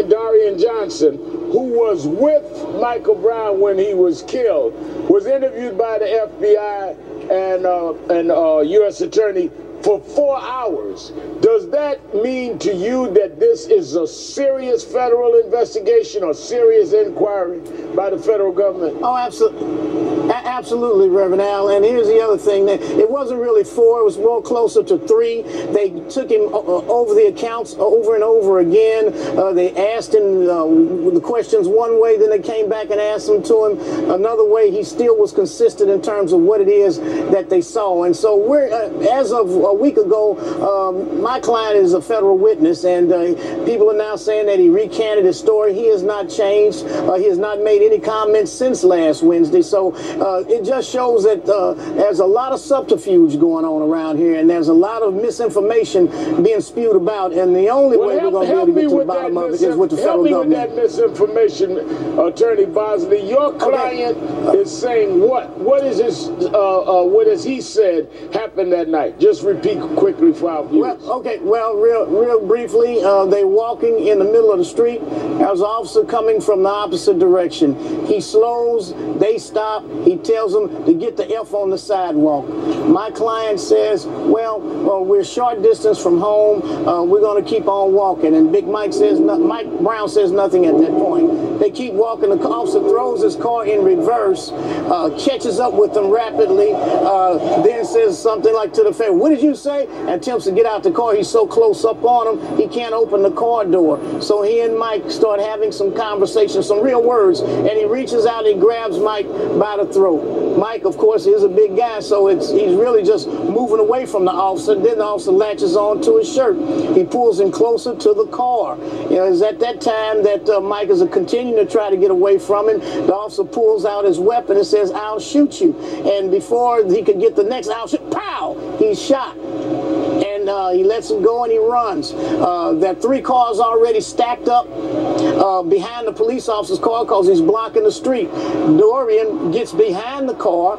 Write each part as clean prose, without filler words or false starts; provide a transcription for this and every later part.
client, Dorian Johnson, who was with Michael Brown when he was killed, was interviewed by the FBI and U.S. Attorney for 4 hours. Does that mean to you that this is a serious federal investigation or serious inquiry by the federal government? Oh, absolutely. Absolutely, Reverend Al. And here's the other thing. That it wasn't really 4. It was more closer to 3. They took him over the accounts over and over again. They asked him the questions one way, then they came back and asked them to him another way. He still was consistent in terms of what it is that they saw. And so we're, as of a week ago, my client is a federal witness, and people are now saying that he recanted his story. He has not changed. He has not made any comments since last Wednesday. So it just shows that there's a lot of subterfuge going on around here, and there's a lot of misinformation being spewed about, and the only way we're going to be able to get to the bottom of it is with the federal government. Help me with that misinformation, Attorney Bosley. Your client is saying what? What is his? What has he said happened that night? Just repeat quickly for our viewers. Well, real briefly, they walking in the middle of the street. There's an officer coming from the opposite direction. He slows, they stop. He tells them to get the F on the sidewalk. My client says, well, we're short distance from home. We're going to keep on walking. And Big Mike says, Mike Brown says nothing at that point. They keep walking. The officer throws his car in reverse, catches up with them rapidly, then says something like to the effect, "What did you say?" and attempts to get out the car. He's so close up on him, he can't open the car door. So he and Mike start having some conversation, some real words, and he reaches out and grabs Mike by the throat. Mike, of course, is a big guy, so he's really just moving away from the officer. Then the officer latches on to his shirt. He pulls him closer to the car. You know, it's at that time that Mike is continuing to try to get away from him. The officer pulls out his weapon and says, "I'll shoot you." And before he could get the next "I'll shoot," pow! He's shot. And he lets him go and he runs. There are 3 cars already stacked up behind the police officer's car because he's blocking the street. Dorian gets behind the car,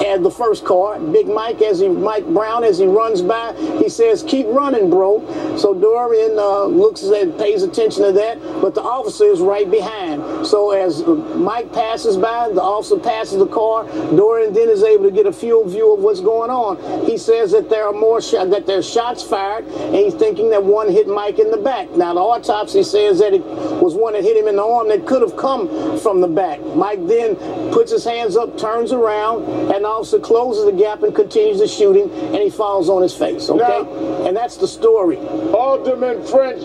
and the first car. Big Mike, Mike Brown, as he runs by, he says, "Keep running, bro." So Dorian looks at, pays attention to that, but the officer is right behind. So as Mike passes by, the officer passes the car. Dorian then is able to get a field view of what's going on. He says that there are more that there's shots fired, and he's thinking that one hit Mike in the back. Now the autopsy says that it was one that hit him in the arm that could have come from the back. Mike then puts his hands up, turns around, and the officer closes the gap and continues the shooting, and he falls on his face. Okay, and that's the story. Alderman French.